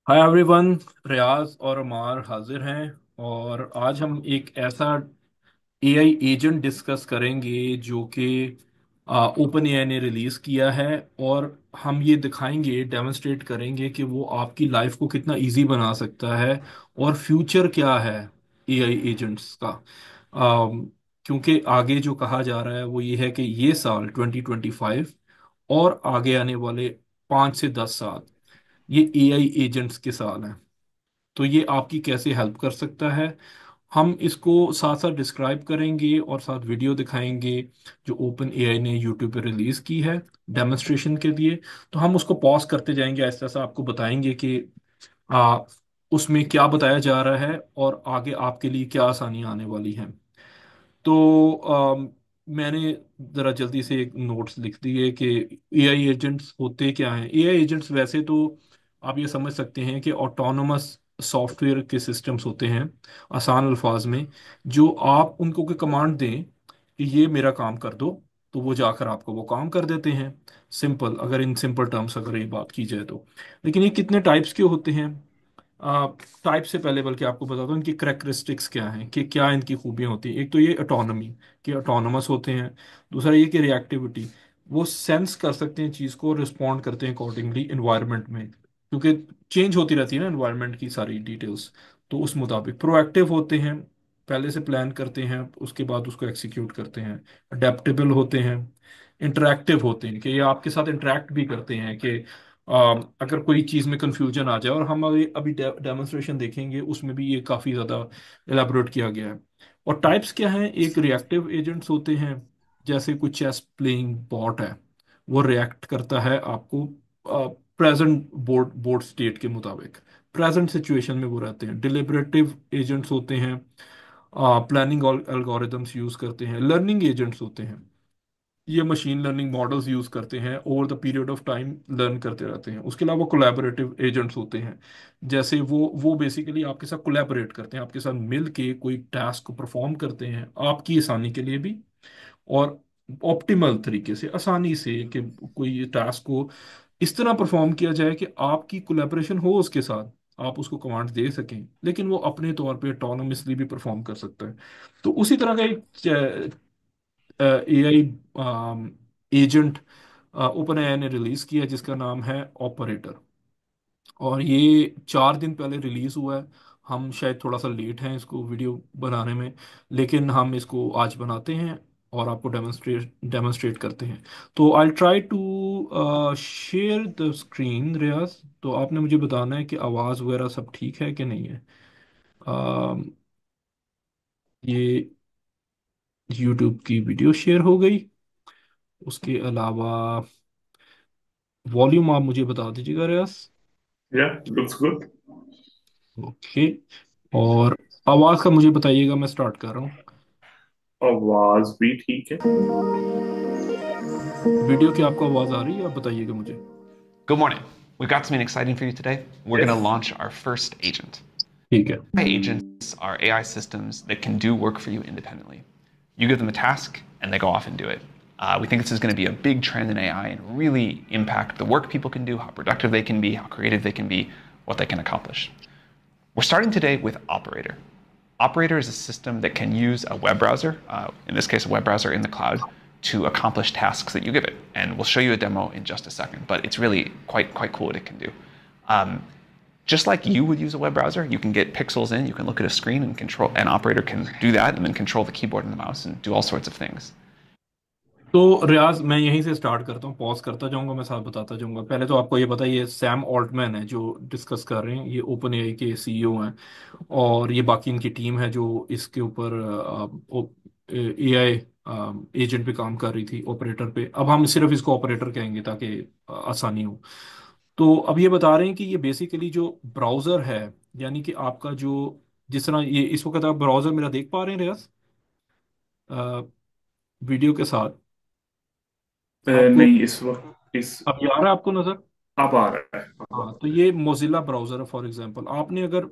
Hi everyone. रियाज और अमार हाजिर हैं। और आज हम एक ऐसा एआई एजेंट डिस्कस करेंगे जो कि ओपन एआई ने रिलीज किया है। और हम ये दिखाएंगे, डेमोन्स्ट्रेट करेंगे कि वो आपकी लाइफ को कितना इजी बना सकता है और फ्यूचर क्या है एआई एजेंट्स का। अम, क्योंकि आगे जो कहा जा रहा है वो ये है कि ये साल 2025 और आगे आने वाले 5 से 10 साल ये एआई एजेंट्स के साल हैं। तो ये आपकी कैसे हेल्प कर सकता है, हम इसको साथ साथ डिस्क्राइब करेंगे और साथ वीडियो दिखाएंगे जो ओपन एआई ने यूट्यूब पे रिलीज की है डेमोन्स्ट्रेशन के लिए। तो हम उसको पॉज करते जाएंगे, ऐसा ऐसा आपको बताएंगे कि आ, उसमें क्या बताया जा रहा है और आगे आपके लिए क्या आसानियां आने वाली हैं। तो मैंने ज़रा जल्दी से एक नोट्स लिख दिए कि एआई एजेंट्स होते क्या हैं। एआई एजेंट्स वैसे तो आप ये समझ सकते हैं कि ऑटोनोमस सॉफ्टवेयर के सिस्टम्स होते हैं, आसान अल्फाज में। जो आप उनको कोई कमांड दें कि ये मेरा काम कर दो, तो वो जाकर आपको वो काम कर देते हैं। सिंपल, अगर इन सिंपल टर्म्स अगर ये बात की जाए तो। लेकिन ये कितने टाइप्स के होते हैं, टाइप से पहले बल्कि आपको बता दूं इनकी करेक्टरिस्टिक्स क्या हैं, कि क्या इनकी खूबियां होती हैं। एक तो ये ऑटोनॉमी, कि ऑटोनोमस होते हैं। दूसरा ये कि रिएक्टिविटी, वो सेंस कर सकते हैं चीज़ को, रिस्पॉन्ड करते हैं अकॉर्डिंगली इन्वायरमेंट में, क्योंकि चेंज होती रहती है ना इन्वायरमेंट की सारी डिटेल्स। तो उस मुताबिक प्रोएक्टिव होते हैं, पहले से प्लान करते हैं उसके बाद उसको एक्सिक्यूट करते हैं। अडेप्टेबल होते हैं। इंटरैक्टिव होते हैं, कि ये आपके साथ इंटरैक्ट भी करते हैं कि अगर कोई चीज़ में कंफ्यूजन आ जाए। और हम अभी अभी डेमोन्स्ट्रेशन देखेंगे, उसमें भी ये काफ़ी ज़्यादा एलाबोरेट किया गया है। और टाइप्स क्या हैं, एक रिएक्टिव एजेंट्स होते हैं, जैसे कोई चेस प्लेइंग बॉट है, वो रिएक्ट करता है आपको प्रेजेंट बोर्ड बोर्ड स्टेट के मुताबिक, प्रेजेंट सिचुएशन में वो रहते हैं। डिलिबरेटिव एजेंट्स होते हैं, प्लानिंग एल्गोरिदम्स यूज़ करते हैं। लर्निंग एजेंट्स होते हैं, ये मशीन लर्निंग मॉडल्स यूज करते हैं, over the period of time learn करते रहते हैं। उसके अलावा कोलैबोरेटिव एजेंट्स होते हैं, जैसे वो बेसिकली आपके साथ कोलैबोरेट करते हैं, आपके साथ मिल के कोई टास्क को परफॉर्म करते हैं आपकी आसानी के लिए भी, और ऑप्टिमल तरीके से, आसानी से, कि कोई टास्क को इस तरह परफॉर्म किया जाए कि आपकी कोलैबोरेशन हो उसके साथ, आप उसको कमांड दे सकें, लेकिन वो अपने तौर पे ऑटोनोमसली भी परफॉर्म कर सकता है। तो उसी तरह का एक एआई एजेंट ओपन एआई ने रिलीज किया, जिसका नाम है ऑपरेटर। और ये 4 दिन पहले रिलीज हुआ है। हम शायद थोड़ा सा लेट हैं इसको वीडियो बनाने में, लेकिन हम इसको आज बनाते हैं और आपको डेमोन्स्ट्रेट डेमोन्स्ट्रेट करते हैं। तो I try to share the screen Riyaz. तो आपने मुझे बताना है कि आवाज़ वगैरह सब ठीक है कि नहीं है। अम, ये यूट्यूब की वीडियो शेयर हो गई। उसके अलावा वॉल्यूम आप मुझे बता दीजिएगा रियाज। Yeah, looks good. ओके। और आवाज़ का मुझे बताइएगा, मैं स्टार्ट कर रहा हूँ। आवाज भी ठीक है। वीडियो की आपको आवाज़ आ रही है, आप बताइएगा मुझे। Good morning. We've got something exciting for you today. We're going to Yes. launch our first agent. ठीक है। AI agents are AI systems that can do work for you independently. You give them a task, and they go off and do it. We think this is going to be a big trend in AI and really impact the work people can do, how productive they can be, how creative they can be, what they can accomplish. We're starting today with Operator. Operator is a system that can use a web browser, in this case, a web browser in the cloud, to accomplish tasks that you give it. And we'll show you a demo in just a second, but it's really quite cool what it can do. Um, just like you would use a web browser, you can get pixels in, you can look at a screen and control, an operator can do that and then control the keyboard and the mouse and do all sorts of things. तो रियाज, मैं यहीं से start करता हूँ, pause करता जाऊंगा, मैं साथ बताता जाऊंगा। पहले तो आपको ये पता है, ये सैम ऑल्टमैन है जो डिस्कस कर रहे हैं, ये ओपन एआई के सीईओ हैं। और ये बाकी इनकी टीम है जो इसके ऊपर एआई एजेंट पे काम कर रही थी, ऑपरेटर पे। अब हम सिर्फ इसको ऑपरेटर कहेंगे ताकि आसानी हो। तो अब ये बता रहे हैं कि ये बेसिकली जो ब्राउज़र है, यानी कि आपका जो, जिस तरह ये इस वक्त आप ब्राउज़र मेरा देख पा रहे हैं रियाज, वीडियो के साथ आपको, नहीं, इस वक्त इस अब ये आ रहा है आपको नज़र। अब आ रहा है, अब आ हाँ, तो रहा ये मोजिला ब्राउज़र है फॉर एग्जांपल। आपने अगर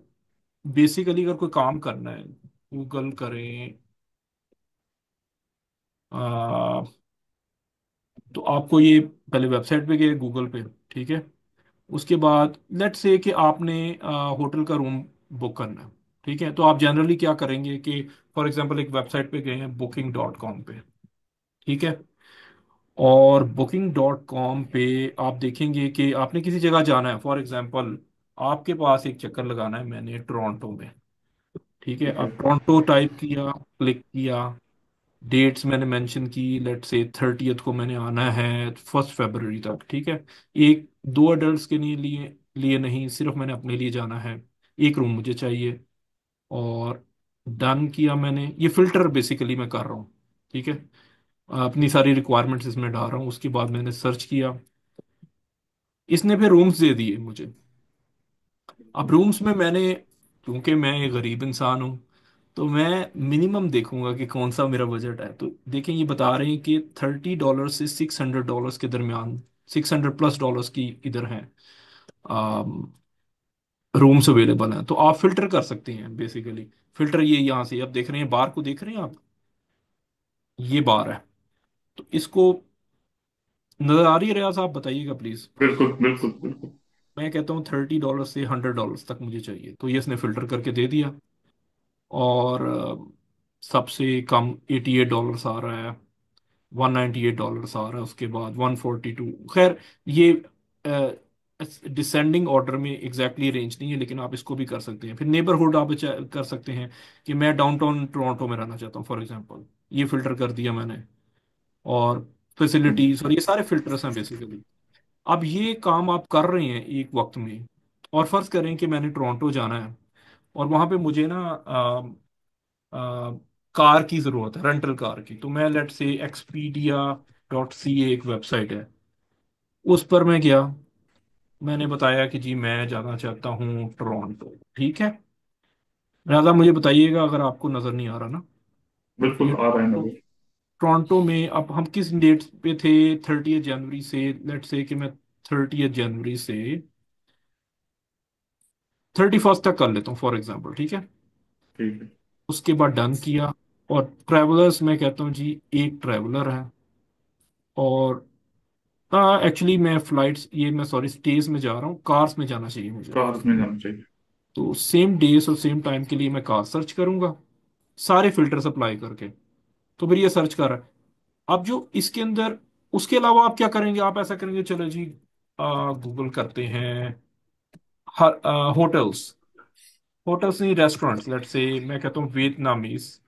बेसिकली अगर कोई काम करना है, गूगल करें, आ, तो आपको ये पहले वेबसाइट पे गए गूगल पे, ठीक है। उसके बाद लेट्स से कि आपने होटल का रूम बुक करना है। ठीक है, तो आप जनरली क्या करेंगे कि फॉर एग्जांपल एक वेबसाइट पे गए हैं booking.com पे। ठीक है, और booking.com पे आप देखेंगे कि आपने किसी जगह जाना है, फॉर एग्जांपल आपके पास एक चक्कर लगाना है, मैंने टोरंटो में। ठीक है, ठीक है। अब टोरंटो टाइप किया, क्लिक किया, डेट्स मैंने मेंशन की, लेट से 30th को मैंने आना है 1 फरवरी तक। ठीक है, एक दो अडल्ट के लिए लिए नहीं, सिर्फ मैंने अपने लिए जाना है, एक रूम मुझे चाहिए। और डन किया मैंने, ये फिल्टर बेसिकली मैं कर रहा हूँ। ठीक है, अपनी सारी रिक्वायरमेंट्स इसमें डाल रहा हूँ, उसके बाद मैंने सर्च किया, इसने फिर रूम्स दे दिए मुझे। अब रूम्स में मैंने, क्योंकि मैं एक गरीब इंसान हूँ, तो मैं मिनिमम देखूंगा कि कौन सा मेरा बजट है। तो देखें, ये बता रहे हैं कि $30 से $600 के दरमियान, $600+ की इधर हैं रूम्स अवेलेबल हैं। तो आप फिल्टर कर सकते हैं बेसिकली। फिल्टर ये यहाँ से आप देख रहे हैं, बार को देख रहे हैं आप, ये बार है। तो इसको नजर आ रही है रियाज, आप बताइएगा प्लीज। बिल्कुल बिल्कुल बिल्कुल। मैं कहता हूँ $30 से $100 तक मुझे चाहिए, तो ये इसने फिल्टर करके दे दिया। और सबसे कम $88 आ रहा है, $198 आ रहा है, उसके बाद 142। खैर, ये डिसेंडिंग ऑर्डर में एग्जैक्टली रेंज नहीं है, लेकिन आप इसको भी कर सकते हैं। फिर नेबरहुड आप कर सकते हैं कि मैं डाउनटाउन टोरंटो में रहना चाहता हूँ फॉर एग्जांपल, ये फिल्टर कर दिया मैंने। और फैसिलिटीज और ये सारे फिल्टर्स हैं बेसिकली। अब ये काम आप कर रहे हैं एक वक्त में, और फर्ज करें कि मैंने टोरंटो जाना है, और वहां पे मुझे ना कार की जरूरत है, रेंटल कार की। तो मैं लेट से expedia.ca एक वेबसाइट है, उस पर मैं गया, मैंने बताया कि जी मैं जाना चाहता हूँ टोरंटो। ठीक है, राजा मुझे बताइएगा अगर आपको नजर नहीं आ रहा ना। बिल्कुल ये आ रहा है टोरंटो, नजर। टोरंटो में अब हम किस डेट पे थे? 30 जनवरी से, लेट से कि मैं 30 जनवरी से 31 तक कर लेता हूँ फॉर एग्जाम्पल। ठीक है, ठीक है। उसके बाद डन किया। और ट्रैवलर्स मैं कहता हूँ जी एक ट्रैवलर है। और एक्चुअली मैं फ्लाइट्स, ये मैं सॉरी स्टेज में जा रहा हूँ, कार्स में जाना चाहिए मुझे। कार्स में जाना चाहिए। तो सेम डेज और सेम टाइम के लिए मैं कार सर्च करूंगा, सारे फिल्टर्स अप्लाई करके। तो फिर ये सर्च कर रहा है। अब जो इसके अंदर, उसके अलावा आप क्या करेंगे? आप ऐसा करेंगे, चलो जी गूगल करते हैं होटल्स, होटल्स नहीं रेस्टोरेंट्स, लेट से मैं कहता हूँ वियतनामीज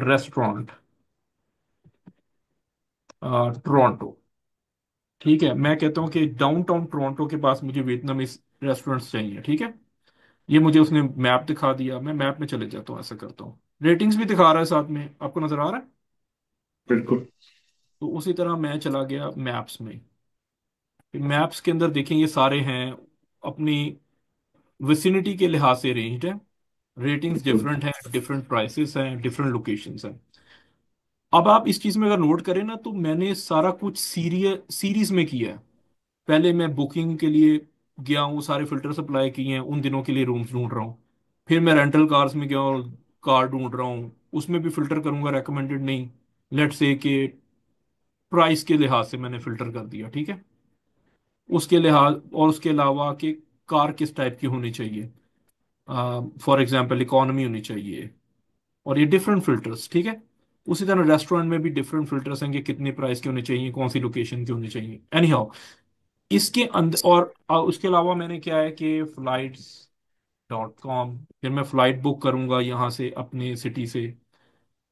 रेस्टोरेंट टोरंटो। ठीक है, मैं कहता हूँ कि डाउनटाउन टोरंटो के पास मुझे वियतनामीज रेस्टोरेंट्स चाहिए। ठीक है, ये मुझे उसने मैप दिखा दिया, मैं मैप में चले जाता हूँ, ऐसा करता हूँ। रेटिंग्स भी दिखा रहा है साथ में, आपको नजर आ रहा है? बिल्कुल। तो उसी तरह मैं चला गया मैप्स में। मैप्स के अंदर देखें, ये सारे हैं अपनी विसिनिटी के लिहाज से रेंज्ड है, रेटिंग्स बिल्कुल। डिफरेंट हैं, डिफरेंट प्राइसेस हैं, डिफरेंट लोकेशंस हैं। अब आप इस चीज में अगर नोट करें ना, तो मैंने सारा कुछ सीरीज में किया है। पहले मैं बुकिंग के लिए गया हूँ, सारे फिल्टर अप्लाई किए हैं, उन दिनों के लिए रूम्स ढूंढ रहा हूँ। फिर मैं रेंटल कार्स में गया और कार ढूंढ रहा हूँ, उसमें भी फिल्टर करूंगा, रेकमेंडेड नहीं, लेट्स से कि प्राइस के लिहाज से मैंने फिल्टर कर दिया। ठीक है, उसके लिहाज और उसके अलावा कि कार किस टाइप की होनी चाहिए, फॉर एग्जांपल इकोनॉमी होनी चाहिए, और ये डिफरेंट फिल्टर्स। ठीक है, उसी तरह रेस्टोरेंट में भी डिफरेंट फिल्टर्स हैं कि कितने प्राइस के होने चाहिए, कौन सी लोकेशन के होने चाहिए। एनी हाउ, इसके अंदर और उसके अलावा मैंने क्या है कि flights.com, फिर मैं फ्लाइट बुक करूंगा यहाँ से अपने सिटी से,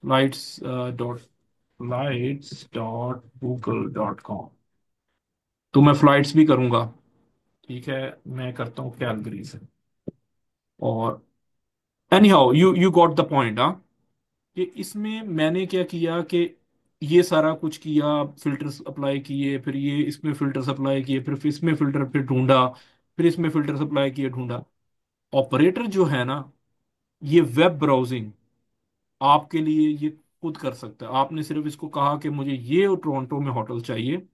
flights.google.com। तो मैं फ्लाइट्स भी करूंगा। ठीक है, मैं करता हूँ कैलगरी से। और any how, you got the point, हाँ। कि इसमें मैंने क्या किया कि ये सारा कुछ किया, फिल्टर्स अप्लाई किए, फिर ये इसमें फिल्टर्स अप्लाई किए, फिर इसमें फिल्टर फिर ढूंढा, फिर इसमें फिल्टर्स अप्लाई किए, ढूंढा। ऑपरेटर जो है ना, ये वेब ब्राउजिंग आपके लिए ये खुद कर सकता है। आपने सिर्फ इसको कहा कि मुझे ये टोरंटो में होटल चाहिए,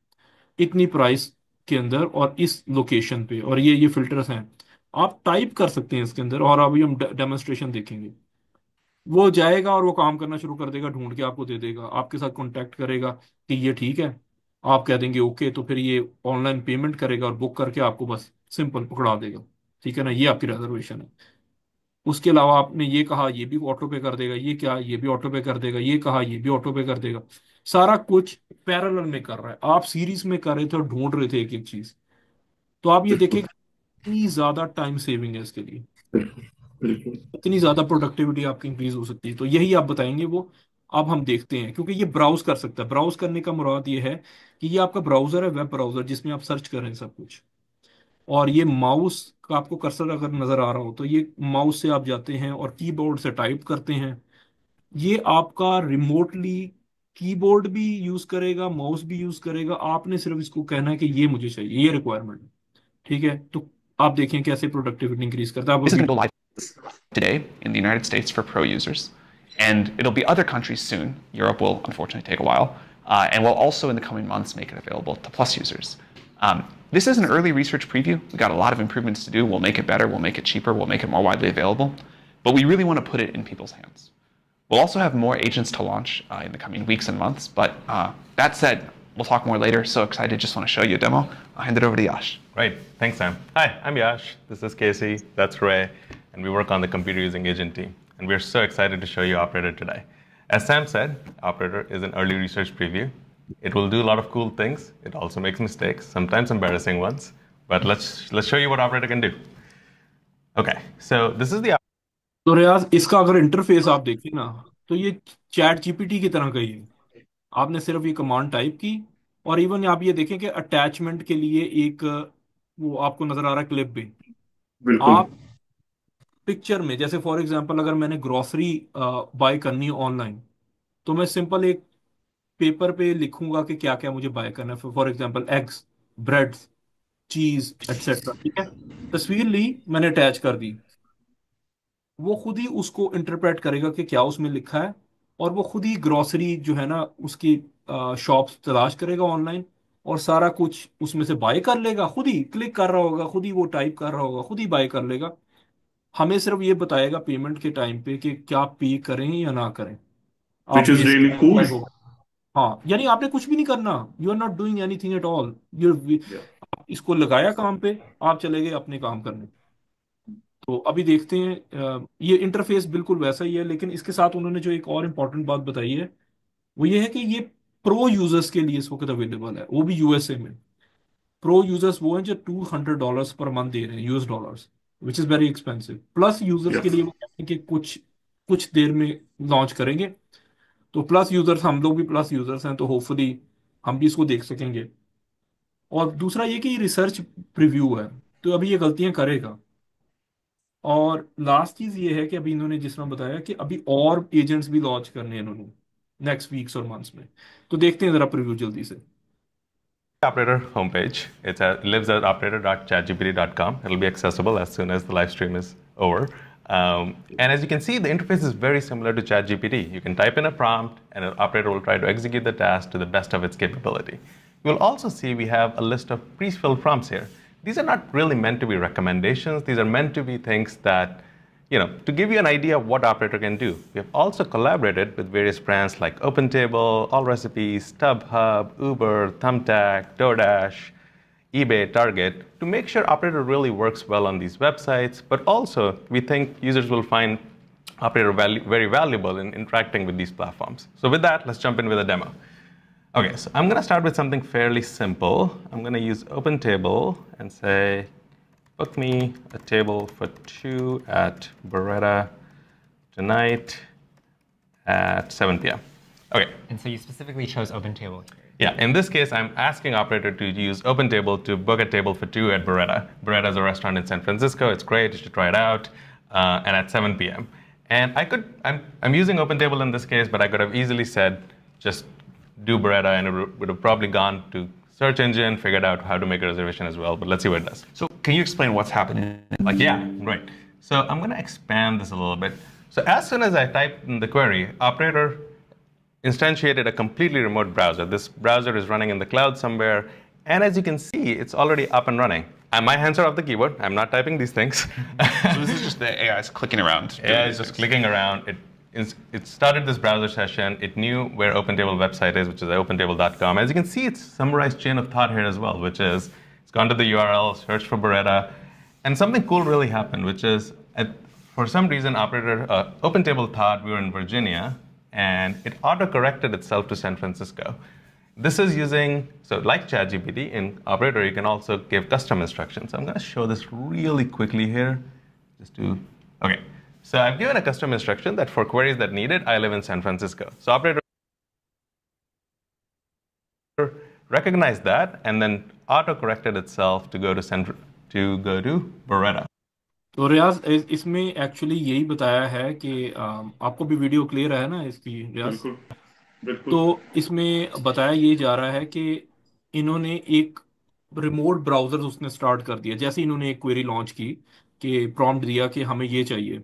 इतनी प्राइस के अंदर और इस लोकेशन पे, और ये फिल्टर्स हैं। आप टाइप कर सकते हैं इसके अंदर, और अभी हम डेमोन्स्ट्रेशन देखेंगे। वो जाएगा और वो काम करना शुरू कर देगा, ढूंढ के आपको दे देगा, आपके साथ कांटेक्ट करेगा कि ये ठीक है, आप कह देंगे ओके, तो फिर ये ऑनलाइन पेमेंट करेगा और बुक करके आपको बस सिंपल पकड़ा देगा। ठीक है ना, ये आपकी रिजर्वेशन है। उसके अलावा आपने ये कहा ये भी ऑटो पे कर देगा, ये क्या ये भी ऑटो पे कर देगा, ये कहा ये भी ऑटो पे कर देगा। सारा कुछ पैरेलल में कर रहा है। आप सीरीज में कर रहे थे और ढूंढ रहे थे एक एक चीज। तो आप ये देखिए बिल्कुल कितनी ज्यादा टाइम सेविंग है इसके लिए, बिल्कुल बिल्कुल। इतनी ज्यादा प्रोडक्टिविटी आपकी इंक्रीज हो सकती है। तो यही आप बताएंगे वो। अब हम देखते हैं, क्योंकि ये ब्राउज कर सकता है। ब्राउज करने का मुराद ये है कि ये आपका ब्राउजर है, वेब ब्राउजर, जिसमें आप सर्च कर रहे हैं सब कुछ। और ये माउस का आपको कर्सर अगर नजर आ रहा हो तो ये माउस से आप जाते हैं और कीबोर्ड से टाइप करते हैं। ये आपका रिमोटली कीबोर्ड भी यूज करेगा, माउस भी यूज करेगा। आपने सिर्फ इसको कहना है कि ये मुझे चाहिए, ये रिक्वायरमेंट है। ठीक है, तो आप देखें कैसे प्रोडक्टिविटी इंक्रीज करता है। आप This is अभी going to go live today in the United States for pro users, and it'll be other countries soon. Europe will unfortunately take a while, and we'll also in the coming months make it available to plus users. This is an early research preview. We've got a lot of improvements to do. We'll make it better, we'll make it cheaper, we'll make it more widely available, but we really want to put it in people's hands. We'll also have more agents to launch in the coming weeks and months, but that said, we'll talk more later. So excited, just want to show you a demo. I'll hand it over to Yash. Great. Thanks, Sam. Hi, I'm Yash. This is Casey. That's Ray. And we work on the computer using agent team. And we're so excited to show you Operator today. As Sam said, Operator is an early research preview. It will do a lot of cool things. It also makes mistakes, sometimes embarrassing ones. But let's show you what Operator can do. Okay, so this is the तो रियाज, इसका अगर interface आप देखें ना, तो ये chat GPT की तरह का ही है। आपने सिर्फ ये कमांड टाइप की, और इवन आप ये देखें कि अटैचमेंट के लिए एक वो आपको नजर आ रहा है क्लिप भी। बिल्कुल आप पिक्चर में, जैसे फॉर एग्जांपल अगर मैंने ग्रोसरी बाय करनी है ऑनलाइन, तो मैं सिंपल एक पेपर पे लिखूंगा कि क्या क्या मुझे बाय करना है। फॉर एग्जांपल एग्स, ब्रेड्स, चीज एटसेट्रा। ठीक है, तस्वीर ली, मैंने अटैच कर दी। वो खुद ही उसको इंटरप्रेट करेगा कि क्या उसमें लिखा है, और वो खुद ही ग्रोसरी जो है ना उसकी शॉप्स तलाश करेगा ऑनलाइन, और सारा कुछ उसमें से बाय कर लेगा। खुद ही क्लिक कर रहा होगा, खुद ही वो टाइप कर रहा होगा, खुद ही बाय कर लेगा। हमें सिर्फ ये बताएगा पेमेंट के टाइम पे कि क्या पे करें या ना करें। विच आप इज ये रियली कूल। होगा। हाँ, यानी आपने कुछ भी नहीं करना। You are not doing anything at all. यू इसको लगाया काम पे, आप चले गए अपने काम करने। तो अभी देखते हैं। ये इंटरफेस बिल्कुल वैसा ही है, लेकिन इसके साथ उन्होंने जो एक और इम्पोर्टेंट बात बताई है वो ये है कि ये प्रो यूजर्स के लिए इस वक्त अवेलेबल है, वो भी यूएसए में। प्रो यूजर्स वो हैं जो $200 पर मंथ दे रहे हैं, US dollars, which is very expensive. Plus users के यस। लिए वो कहते हैं कि कुछ कुछ देर में लॉन्च करेंगे। तो प्लस यूजर्स, हम लोग भी प्लस यूजर्स हैं, तो होपफुली हम भी इसको देख सकेंगे। और दूसरा ये कि ये रिसर्च प्रीव्यू है, तो अभी ये गलतियां करेगा। और लास्ट चीज ये है कि अभी इन्होंने जिस तरह बताया कि अभी और एजेंट्स भी लॉन्च करने हैं इन्होंने नेक्स्ट वीक्स और मंथ्स में। तो देखते हैं जरा प्रीव्यू जल्दी से। Operator homepage. It lives at operator.chatgpt.com. It'll be accessible as soon as the live stream is over. And as you can see, the interface is very similar to ChatGPT. You can type in a prompt, and an operator will try to execute the task to the best of its capability. You'll also see we have a list of pre-filled prompts here. These are not really meant to be recommendations. These are meant to be things that to give you an idea of what Operator can do. We have also collaborated with various brands like OpenTable, AllRecipes, StubHub, Uber, Thumbtack, DoorDash, eBay, Target, to make sure Operator really works well on these websites. But also, we think users will find Operator very valuable in interacting with these platforms. So with that, let's jump in with a demo. Okay, so I'm going to start with something fairly simple. I'm going to use OpenTable and say, book me a table for 2 at Beretta tonight at 7 p.m. Okay. And so you specifically chose OpenTable here. Yeah, in this case, I'm asking Operator to use OpenTable to book a table for 2 at Beretta. Beretta is a restaurant in San Francisco. It's great. You should try it out. And at 7 p.m. And I'm using OpenTable in this case, but I could have easily said, just do Beretta, and it would have probably gone to search engine, figured out how to make a reservation as well, but let's see what it does. So can you explain what's happening? Yeah, right. So I'm going to expand this a little bit. So as soon as I typed in the query, Operator instantiated a completely remote browser. This browser is running in the cloud somewhere, and as you can see, it's already up and running. And my hands are off the keyboard. I'm not typing these things. So this is just the AI is clicking around. Yeah, it's just clicking around. it started this browser session. It knew where OpenTable website is, which is opentable.com. As you can see, it's summarized chain of thought here as well, which is it's gone to the URL, searched for Beretta, and something cool really happened, which is for some reason, OpenTable thought we were in Virginia, and it auto-corrected itself to San Francisco. This is using, so like ChatGPT, in Operator, you can also give custom instructions. So I'm going to show this really quickly here, just to, okay. So I've given a custom instruction that for queries that need it, I live in San Francisco. So Operator recognized that and then auto-corrected itself to go to Beretta. तो रियाज इसमें actually यही बताया है कि आपको भी video clear है ना इसकी, रियाज? बिल्कुल बिल्कुल। तो इसमें बताया ये जा रहा है कि इन्होंने एक रिमोट ब्राउजर उसने स्टार्ट कर दिया। जैसे इन्होंने एक क्वेरी लॉन्च की कि प्रॉम्प्ट दिया कि हमें ये चाहिए,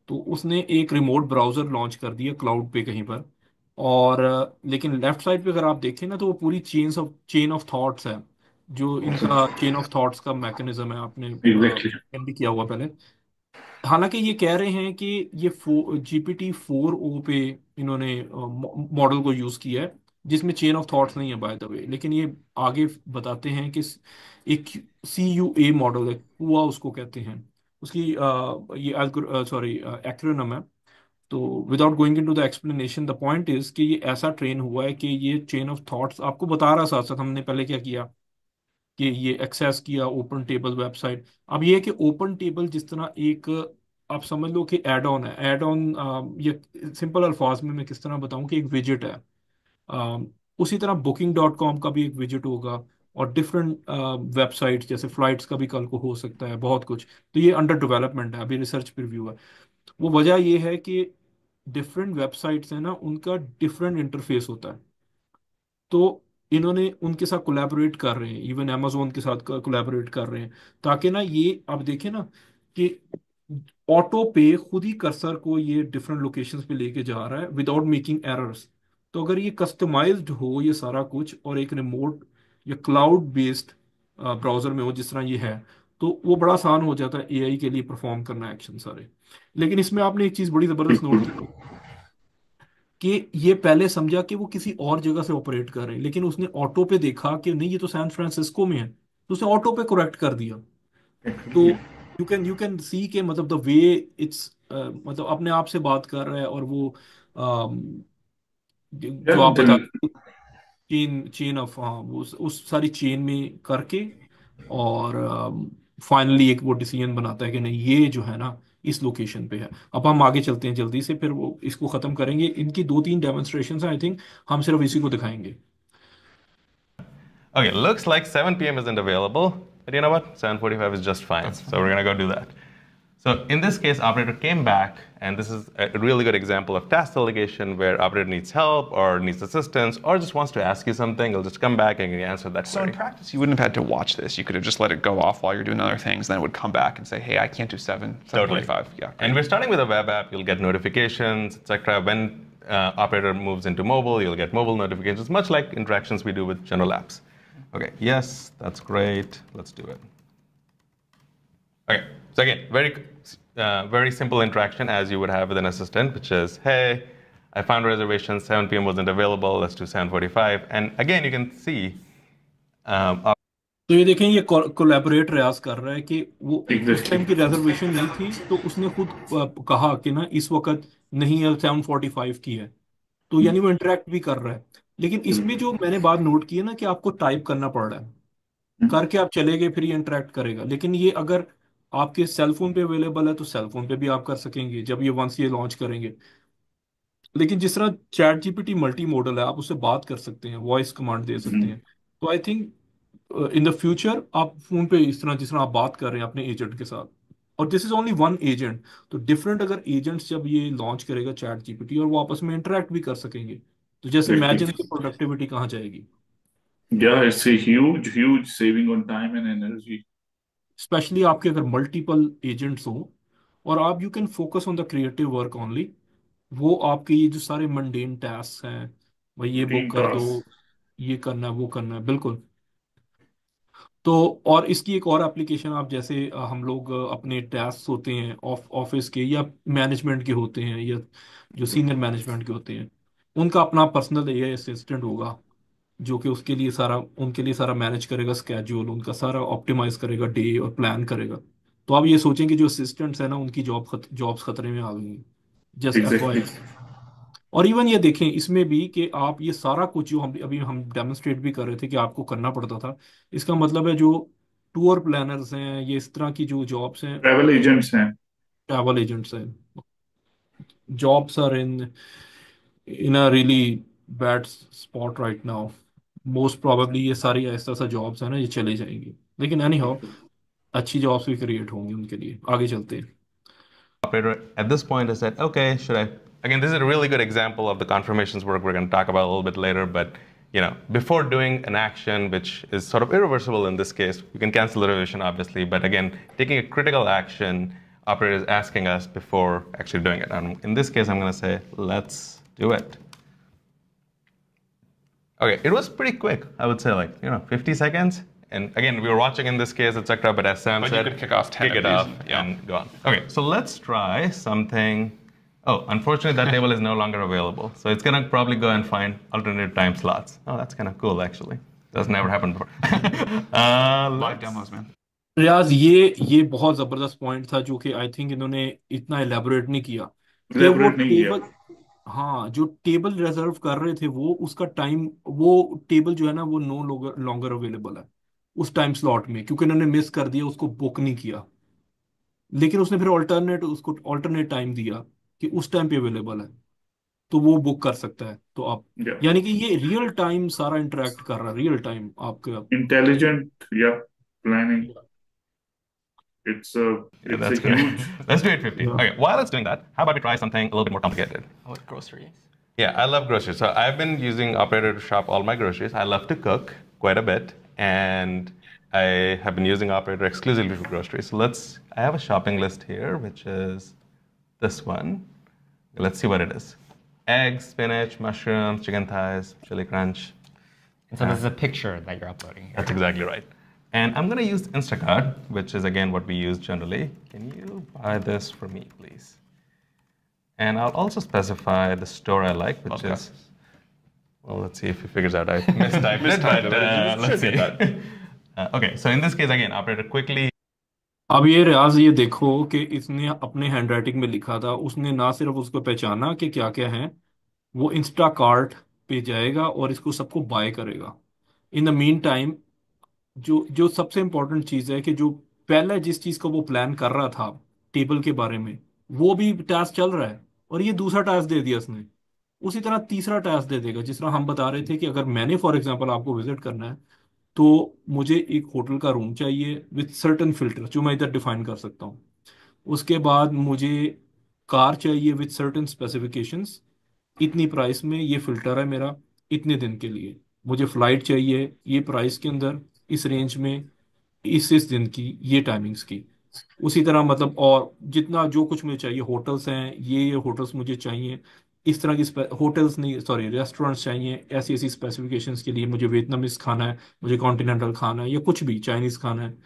तो उसने एक रिमोट ब्राउजर लॉन्च कर दिया क्लाउड पे कहीं पर। और लेकिन लेफ्ट साइड पे अगर आप देखें ना, तो वो पूरी चेन ऑफ थॉट्स है, जो इनका चेन ऑफ थॉट्स का मैकेनिज्म है। आपने एग्जैक्टली। भी किया हुआ पहले। हालांकि ये कह रहे हैं कि ये GPT-4o पे इन्होंने मॉडल को यूज किया है, जिसमें चेन ऑफ थॉट्स नहीं है बाय द वे। लेकिन ये आगे बताते हैं कि एक CUA मॉडल है, कुआ उसको कहते हैं। उसकी ये सॉरी एक्रोनिम है। तो without going into the explanation, the point is कि ये ऐसा ट्रेन हुआ है कि ये चेन ऑफ थॉट्स आपको बता रहा। साथ साथ हमने पहले क्या किया कि ये एक्सेस किया ओपन टेबल वेबसाइट। अब ये है कि ओपन टेबल जिस तरह एक, आप समझ लो कि एड ऑन है। एड ऑन ये सिंपल अल्फाज में मैं किस तरह बताऊं कि एक विजिट है। अ, उसी तरह Booking.com का भी एक विजिट होगा, और डिफरेंट वेबसाइट जैसे फ्लाइट्स का भी कल को हो सकता है, बहुत कुछ। तो ये अंडर डेवलपमेंट है, अभी रिसर्च प्रीव्यू है। वो वजह ये है कि डिफरेंट वेबसाइट्स हैं ना, उनका डिफरेंट इंटरफेस होता है। तो इन्होंने उनके साथ कोलैबोरेट कर रहे हैं, इवन अमेजोन के साथ कोलैबोरेट कर रहे हैं, ताकि ना ये आप देखें ना कि ऑटो पे खुद ही कर्सर को ये डिफरेंट लोकेशंस पे लेके जा रहा है विदाउट मेकिंग एरर्स। तो अगर ये कस्टमाइज्ड हो ये सारा कुछ, और एक रिमोट या क्लाउड बेस्ड ब्राउजर में हो जिस तरह ये है, तो वो बड़ा आसान हो जाता है AI के लिए परफॉर्म करना एक्शन सारे। लेकिन इसमें आपने एक चीज बड़ी जबरदस्त नोट बिल्कुल की कि ये पहले समझा कि वो किसी और जगह से ऑपरेट कर रहे हैं, लेकिन उसने ऑटो पे देखा कि नहीं, ये तो सैन फ्रांसिस्को में है, तो उसने ऑटो पे करेक्ट कर दिया। तो यू कैन सी के मतलब द वे इट्स, मतलब अपने आप से बात कर रहा है। और वो जो आप बता, चेन चेन ऑफ, हाँ, वो उस सारी चेन में करके, और फाइनली एक वो डिसीजन बनाता है कि नहीं, ये जो है ना इस लोकेशन पे है। अब हम आगे चलते हैं जल्दी से, फिर वो इसको खत्म करेंगे। इनकी 2-3 डेमोन्स्ट्रेशन आई थिंक हम सिर्फ इसी को दिखाएंगे। Okay, looks like 7 p.m. isn't available, but you know what? 7:45 is just fine. So we're gonna go do that. So in this case, operator came back, and this is a really good example of task delegation where operator needs help or needs assistance or just wants to ask you something. He'll just come back and answer that So in query. practice, you wouldn't have had to watch this. You could have just let it go off while you're doing other things. Then it would come back and say, "Hey, I can't do 7:45." Yeah. And we're starting with a web app. You'll get notifications, etc. When operator moves into mobile, you'll get mobile notifications, much like interactions we do with general apps. Okay, yes, that's great. Let's do it. Okay, so again, very simple interaction as you would have with an assistant, which is, hey, I found a reservation, 7 p.m. wasn't available, let's do 7:45. And again, you can see. तो ये देखें, ये collaborate रियाज कर रहा है कि वो उस टाइम की एग्जैक्टली। रिजर्वेशन नहीं थी, तो उसने खुद कहा कि ना इस वक्त नहीं है, 7:45 की है। तो यानी वो इंटरेक्ट भी कर रहा है। लेकिन इसमें जो मैंने बात नोट की है ना, कि आपको टाइप करना पड़ रहा है, करके आप चले गए, फिर ये इंटरेक्ट करेगा। लेकिन ये अगर आपके सेल फोन पे अवेलेबल है, तो सेल फोन पे भी आप कर सकेंगे जब ये वंस ये लॉन्च करेंगे। लेकिन जिस तरह चैट जीपीटी मल्टी मॉडल है, आप उससे बात कर सकते हैं, वॉइस कमांड दे सकते हैं। तो I think in the future आप फोन पे इस तरह जिस तरह आप बात कर रहे हैं अपने एजेंट के साथ, और this is only one agent, तो डिफरेंट अगर एजेंट्स जब ये लॉन्च करेगा चैट जीपीटी, और वो आपस में इंटरेक्ट भी कर सकेंगे, तो जैसे इमेजिन की प्रोडक्टिविटी कहाँ जाएगी। Yeah, it's a huge saving on time and energy. Specially आपके अगर मल्टीपल एजेंट्स हों, और आप you can focus on the creative work only. वो आपके ये जो सारे मंडेन टास्क हैं, भाई ये बुक Routine कर दो, tasks. ये करना है वो करना है, बिल्कुल। तो और इसकी एक और एप्लीकेशन, आप जैसे हम लोग अपने टास्क होते हैं ऑफिस के या मैनेजमेंट के होते हैं, या जो सीनियर मैनेजमेंट के होते हैं, उनका अपना पर्सनल एआई असिस्टेंट होगा, जो कि उसके लिए सारा उनके लिए सारा मैनेज करेगा, स्केड्यूल उनका सारा ऑप्टिमाइज करेगा, डे और प्लान करेगा। तो आप ये सोचें कि जो असिस्टेंट्स हैं ना, उनकी जॉब्स खतरे में आ गई हैं। Just exactly. एफवाई। और इवन ये देखें इसमें भी कि आप ये सारा कुछ जो हम अभी हम डेमोन्स्ट्रेट भी कर रहे थे कि आपको करना पड़ता था, इसका मतलब है जो टूर प्लानर्स हैं, ये इस तरह की जो जॉब्स हैं, ट्रैवल एजेंट्स हैं। ट्रैवल एजेंट्स हैं, jobs are in a really bad spot right now. Most probably ये सारी ऐसा ऐसा जॉब्स है ना, ये चले जाएंगी। लेकिन एनी हाउ, अच्छी जॉब्स भी क्रिएट होंगी उनके लिए। आगे चलते हैं। Operator at this point has said, okay, should I? Again, this is a really good example of the confirmations work we're going to talk about a little bit later. But before doing an action which is sort of irreversible in this case, you can cancel the revision, obviously. But again, taking a critical action, operator is asking us before actually doing it. And in this case, I'm going to say, let's do it. Okay, it was pretty quick. I would say 50 seconds. And again, we were watching in this case, etc. But as Sam But said, you could kick off 10 kick of it off these, yeah. and go on. Okay, so let's try something. Oh, unfortunately, that table is no longer available. So it's gonna probably go and find alternate time slots. Oh, that's kind of cool, actually. That's never happened before. Live Let's- demos, man. रियाज, ये बहुत जबरदस्त point था जो कि I think इन्होंने इतना elaborate नहीं किया कि वो इलेबोरेट नहीं किया। टेबल, हाँ, जो टेबल रिजर्व कर रहे थे वो उसका टाइम, वो टेबल जो है ना वो नो लॉन्गर अवेलेबल है उस टाइम स्लॉट में, क्योंकि इन्होंने मिस कर दिया, उसको बुक नहीं किया। लेकिन उसने फिर ऑल्टरनेट टाइम दिया कि उस टाइम पे अवेलेबल है, तो वो बुक कर सकता है। तो आप, या यानी कि ये रियल टाइम सारा इंटरेक्ट कर रहा है, रियल टाइम आपका। इंटेलिजेंट या planning. It's a Yeah, it's a that's great. Huge. Let's do it 50. Okay, while it's doing that, how about we try something a little bit more complicated? Oh, with groceries. Yeah, I love groceries. So I've been using Operator to shop all my groceries. I love to cook quite a bit, and I have been using Operator exclusively for groceries. So I have a shopping list here, which is this one. Let's see what it is. Eggs, spinach, mushrooms, chicken thighs, chili crunch. And so this is a picture that you're uploading here. That's exactly right. And I'm going to use Instacart, which is again what we use generally. Can you buy this for me, please? And I'll also specify the store I like, which Okay. is, well, let's see if he figures out I mistyped it, but let's see. Okay, so in this case, again, operator quickly. अब ये रियाज, ये देखो कि इसने अपने handwriting में लिखा था, उसने ना सिर्फ उसको पहचाना कि क्या क्या है, वो इंस्टा कार्ट पे जाएगा और इसको सबको बाय करेगा। इन द मीन टाइम, जो जो सबसे इम्पोर्टेंट चीज़ है कि जो पहले जिस चीज़ को वो प्लान कर रहा था टेबल के बारे में, वो भी टास्क चल रहा है, और ये दूसरा टास्क दे दिया उसने। उसी तरह तीसरा टास्क दे देगा। जिस तरह हम बता रहे थे कि अगर मैंने फॉर एग्जांपल आपको विजिट करना है, तो मुझे एक होटल का रूम चाहिए विथ सर्टन फिल्टर जो मैं इधर डिफाइन कर सकता हूँ। उसके बाद मुझे कार चाहिए विथ सर्टन स्पेसिफिकेशंस, इतनी प्राइस में, ये फिल्टर है मेरा, इतने दिन के लिए। मुझे फ्लाइट चाहिए ये प्राइस के अंदर, इस रेंज में, इस दिन की, ये टाइमिंग्स की। उसी तरह मतलब और जितना जो कुछ मुझे चाहिए, होटल्स हैं, ये होटल्स मुझे चाहिए, इस तरह की होटल्स नहीं, सॉरी, रेस्टोरेंट्स चाहिए ऐसी ऐसी स्पेसिफिकेशंस के लिए। मुझे वियतनामीज खाना है, मुझे कॉन्टिनेंटल खाना है, या कुछ भी चाइनीज खाना है,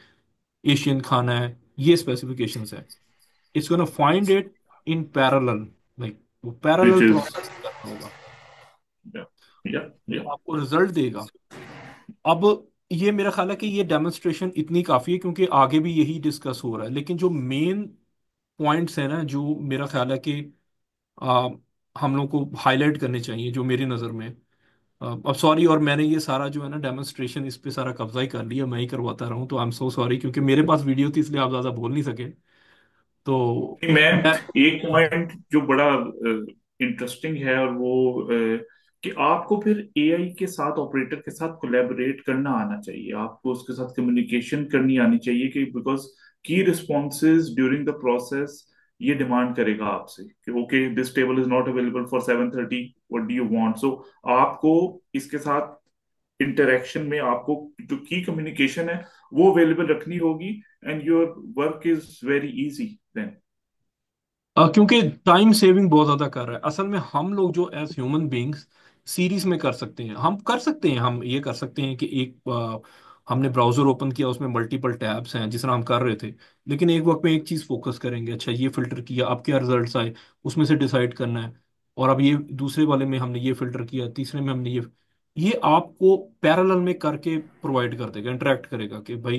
एशियन खाना है, ये स्पेसिफिकेशंस है। It's gonna find it in parallel, like वो व्हिच पैरेलल इज प्रोसेस करना होगा, या या या आपको रिजल्ट देगा। अब ये मेरा ख्याल है कि ये डेमोन्स्ट्रेशन इतनी काफ़ी है, क्योंकि आगे भी यही डिस्कस हो रहा है। लेकिन जो मेन पॉइंट्स हैं ना, जो मेरा ख्याल है कि आ, हम लोग को हाईलाइट करने चाहिए, जो मेरी नज़र में, अब सॉरी, और मैंने ये सारा जो है ना डेमोन्स्ट्रेशन, इस पे सारा कब्जा ही कर लिया, मैं ही करवाता रहा हूँ, तो आई एम सो सॉरी, क्योंकि मेरे पास वीडियो थी इसलिए आप ज़्यादा बोल नहीं सके। तो मैं मैं, एक पॉइंट जो बड़ा इंटरेस्टिंग है, और वो कि आपको फिर एआई के साथ, ऑपरेटर के साथ कोलैबोरेट करना आना चाहिए, आपको उसके साथ कम्युनिकेशन करनी आनी चाहिए, कि बिकॉज की रिस्पॉन्सेज ड्यूरिंग द प्रोसेस ये डिमांड करेगा आपसे कि okay this table is not available for 7:30, what do you want. So आपको इसके साथ इंटरेक्शन में आपको जो की कम्युनिकेशन है वो अवेलेबल रखनी होगी, and your work is very easy then. क्योंकि टाइम सेविंग बहुत ज़्यादा कर रहा है असल में। हम लोग जो एज ह्यूमन बींग्स सीरीज में कर सकते हैं, हम कर सकते हैं, हम ये कर सकते हैं कि एक हमने ब्राउजर ओपन किया, उसमें मल्टीपल टैब्स हैं जिस तरह हम कर रहे थे, लेकिन एक वक्त में एक चीज़ फोकस करेंगे, अच्छा ये फिल्टर किया, अब क्या रिजल्ट्स आए, उसमें से डिसाइड करना है। और अब ये दूसरे वाले में हमने ये फिल्टर किया, तीसरे में हमने ये आपको पैरेलल में करके प्रोवाइड कर देगा, इंटरेक्ट करेगा कि भाई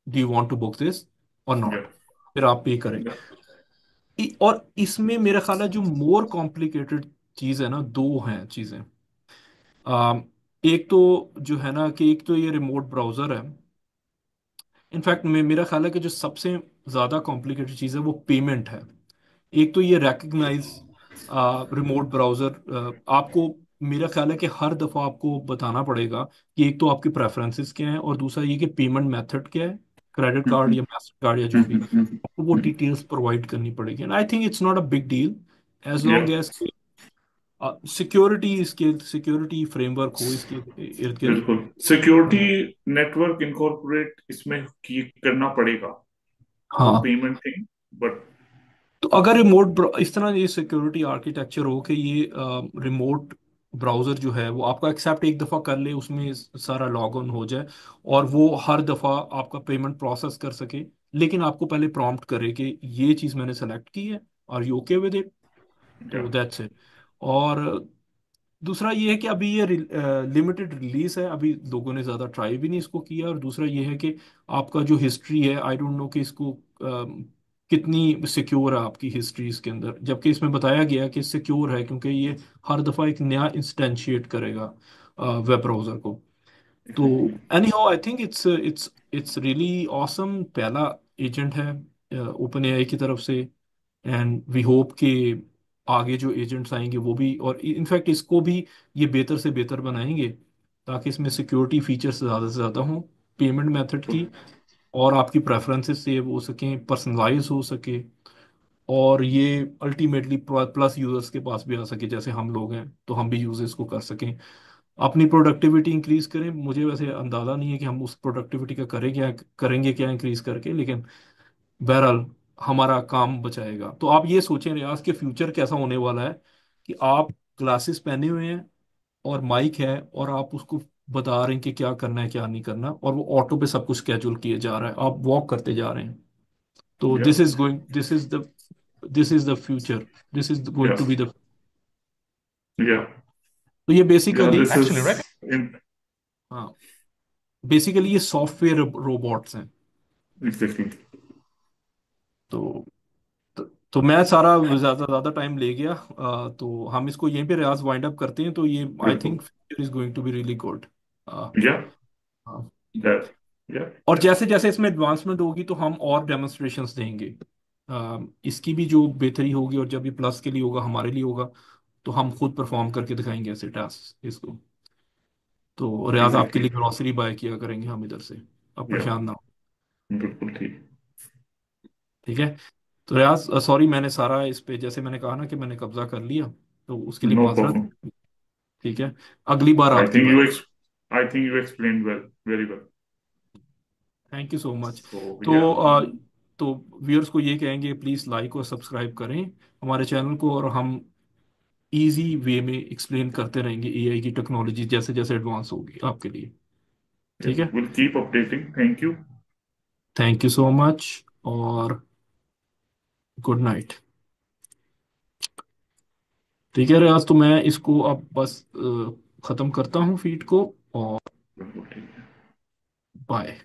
do you want to book this और या नॉट, फिर आप पे करें। या और इसमें मेरा ख्याल है जो मोर कॉम्प्लिकेटेड चीज़ है ना, दो हैं चीज़ें। एक तो जो है ना कि एक तो ये रिमोट ब्राउज़र है। इनफैक्ट मेरा ख्याल है कि जो सबसे ज़्यादा कॉम्प्लिकेटेड चीज़ है वो पेमेंट है। एक तो ये रैकग्नाइज रिमोट ब्राउज़र आपको, मेरा ख्याल है कि हर दफ़ा आपको बताना पड़ेगा कि एक तो आपके प्रेफरेंसेस क्या हैं, और दूसरा ये कि पेमेंट मेथड क्या है, क्रेडिट कार्ड या मास्टर कार्ड या जो भी, आपको वो डिटेल्स प्रोवाइड करनी पड़ेगी। And I think it's not a big deal as या लॉन्ग एज सिक्योरिटी, इसके सिक्योरिटी फ्रेमवर्क हो इसके इर्द गिर्द। बिल्कुल सिक्योरिटी नेटवर्क इनकॉर्पोरेट इसमें करना पड़ेगा फॉर हाँ, पेमेंट थिंग बट तो अगर रिमोट इस तरह ये सिक्योरिटी आर्किटेक्चर हो कि ये रिमोट ब्राउजर जो है वो आपका एक्सेप्ट एक दफ़ा कर ले, उसमें सारा लॉग इन हो जाए, और वो हर दफ़ा आपका पेमेंट प्रोसेस कर सके, लेकिन आपको पहले प्रॉम्प्ट करे कि ये चीज़ मैंने सेलेक्ट की है, are you okay with it, या तो दैट्स इट। और दूसरा ये है कि अभी ये लिमिटेड रिलीज है, अभी लोगों ने ज़्यादा ट्राई भी नहीं इसको किया। और दूसरा ये है कि आपका जो हिस्ट्री है, आई डोंट नो कि इसको कितनी सिक्योर है आपकी हिस्ट्री इसके अंदर, जबकि इसमें बताया गया कि सिक्योर है क्योंकि ये हर दफ़ा एक नया इंस्टेंशिएट करेगा वेब ब्राउज़र को। तो exactly any how I think it's really awesome, पहला एजेंट है ओपन एआई की तरफ से। एंड वी होप कि आगे जो एजेंट्स आएंगे वो भी, और इनफैक्ट इसको भी ये बेहतर से बेहतर बनाएंगे, ताकि इसमें सिक्योरिटी फीचर्स ज़्यादा से ज़्यादा हों, पेमेंट मेथड की, और आपकी प्रेफरेंसेस सेव हो सकें, पर्सनलाइज हो सके, और ये अल्टीमेटली प्लस यूजर्स के पास भी आ सके, जैसे हम लोग हैं तो हम भी यूजर्स को कर सकें, अपनी प्रोडक्टिविटी इंक्रीज करें। मुझे वैसे अंदाज़ा नहीं है कि हम उस प्रोडक्टिविटी का करेंगे क्या इंक्रीज करके, लेकिन बहरहाल हमारा काम बचाएगा। तो आप ये सोचें रियाज के फ्यूचर कैसा होने वाला है, कि आप ग्लासेस पहने हुए हैं और माइक है, और आप उसको बता रहे हैं कि क्या करना है क्या नहीं करना, और वो ऑटो पे सब कुछ स्केड्यूल किए जा रहा है, आप वॉक करते जा रहे हैं। तो या this is the future, this is going या टू बी द। या तो ये या basically, this is Actually, right? हाँ, बेसिकली ये सॉफ्टवेयर रोबोट्स हैं। एग्जैक्टली तो तो मैं सारा ज्यादा ज्यादा टाइम ले गया, तो हम इसको यहीं पे रियाज वाइंड अप करते हैं। तो ये आई बिल्कुल think future is going to be really good. या दैट या और जैसे जैसे इसमें एडवांसमेंट होगी तो हम और डेमोन्स्ट्रेशंस देंगे, इसकी भी जो बेहतरी होगी, और जब ये प्लस के लिए होगा, हमारे लिए होगा, तो हम खुद परफॉर्म करके दिखाएंगे ऐसे टास्क इसको। तो रियाज आपके एग्जैक्टली लिए ग्रॉसरी बाय किया करेंगे हम इधर से, आप या परेशान ना हो। बिल्कुल ठीक ठीक है। तो रियाज सॉरी, मैंने सारा इस पे, जैसे मैंने कहा ना कि मैंने कब्जा कर लिया, तो उसके लिए नो माजरत। प्रॉब्लम ठीक है, अगली बार आई आपकी थिंक बारी। I think you explain well very well thank you so much. So तो या तो व्यूअर्स को ये कहेंगे, प्लीज़ लाइक और सब्सक्राइब करें हमारे चैनल को, और हम इजी वे में एक्सप्लेन करते रहेंगे एआई की टेक्नोलॉजी जैसे जैसे एडवांस होगी आपके लिए। ठीक है, will keep updating thank you thank you so much, और गुड नाइट। ठीक है रियाज, तो मैं इसको अब बस ख़त्म करता हूँ फीड को, और बिल्कुल ठीक है बाय।